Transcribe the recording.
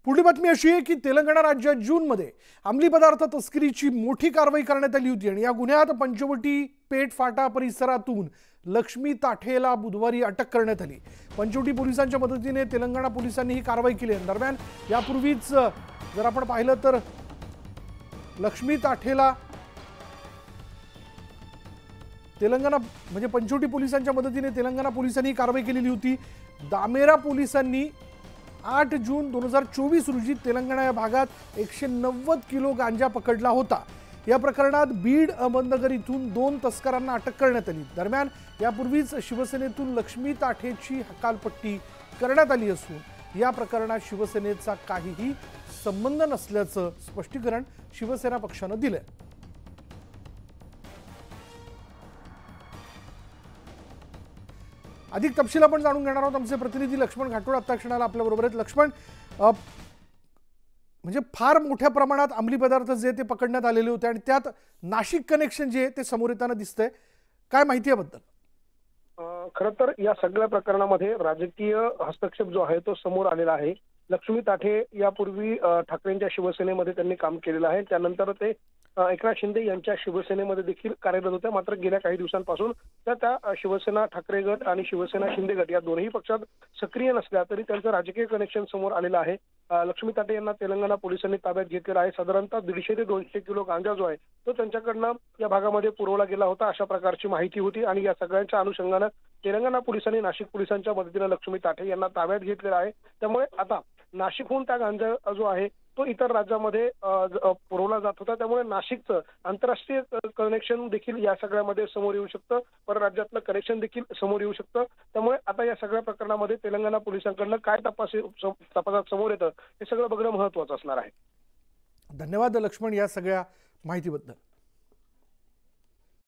पुढील बातमी अशी आहे की तेलंगणा राज्यात जूनमध्ये अंमली पदार्थ तस्करीची मोठी कारवाई करण्यात आली होती आणि या गुन्ह्यात पंचवटी पेठ फाटा परिसरातून लक्ष्मी ताठेला बुधवारी अटक करण्यात आली। पंचवटी पोलिसांच्या मदतीने तेलंगणा पोलिसांनी ही कारवाई केली आहे। दरम्यान यापूर्वीच जर आपण पाहिलं तर लक्ष्मी ताठेला तेलंगणा म्हणजे पंचवटी पोलिसांच्या मदतीने तेलंगणा पोलिसांनी कारवाई केलेली होती। दामेरा पोलिसांनी 8 जून 2024 रोजी तेलंगणा या भागात 190 किलो गांजा पकडला होता। या प्रकरणात बीड अहमदनगर इथून 2 तस्करांना अटक करण्यात आली। दरम्यान यापूर्वीच शिवसेनेतून लक्ष्मी ताठेची हकालपट्टी करण्यात आली असून या प्रकरणात शिवसेनेचा काहीही संबंध नसल्याचं स्पष्टीकरण शिवसेना पक्षानं दिलंय। अधिक तपशील आपण जाणून घेणार आहोत। आमचे प्रतिनिधी लक्ष्मण घाटोड आता क्षणाला आपल्या बरोबर आहेत। लक्ष्मण, म्हणजे फार मोठ्या प्रमाणात अंमली पदार्थ जे ते पकडण्यात आलेले होते आणि त्यात नाशिक कनेक्शन जे ते समोर येताना दिसतंय, काय माहिती याबद्दल? खरं तर या सगळ्या प्रकरणामध्ये राजकीय हस्तक्षेप जो आहे तो समोर आलेला आहे। लक्ष्मी ताठे यापूर्वी ठाकरेंच्या शिवसेनेमध्ये त्यांनी काम केलेलं आहे। त्यानंतर ते एकनाथ शिंदे यांच्या शिवसेनेमध्ये देखील कार्यरत होत्या। मात्र गेल्या काही दिवसांपासून त्या शिवसेना ठाकरे गट आणि शिवसेना शिंदे गट या दोन्ही पक्षात सक्रिय नसल्या तरी त्यांचं राजकीय कनेक्शन समोर आलेलं आहे। लक्ष्मी ताठे यांना तेलंगणा पोलिसांनी ताब्यात घेतलेला आहे। साधारणतः 150 ते 200 किलो गांजा जो आहे तो त्यांच्याकडनं या भागामध्ये पुरवला गेला होता, अशा प्रकारची माहिती होती। आणि या सगळ्यांच्या अनुषंगानं तेलंगणा पोलिसांनी नाशिक पोलिसांच्या मदतीने लक्ष्मी ताठे यांना ताब्यात घेतलेला आहे। त्यामुळे आता नाशिकहून त्या गांजा जो आहे तो इतर राज्यामध्ये पुरवला जात होता। त्यामुळे नाशिकचं आंतरराष्ट्रीय कनेक्शन देखील या सगळ्यामध्ये समोर येऊ शकतं, परराज्यातलं कनेक्शन देखील समोर येऊ शकतं। त्यामुळे आता या सगळ्या प्रकरणामध्ये तेलंगणा पोलिसांकडनं काय तपासात समोर येतं हे सगळं बघणं महत्त्वाचं असणार आहे। धन्यवाद लक्ष्मण या सगळ्या माहितीबद्दल।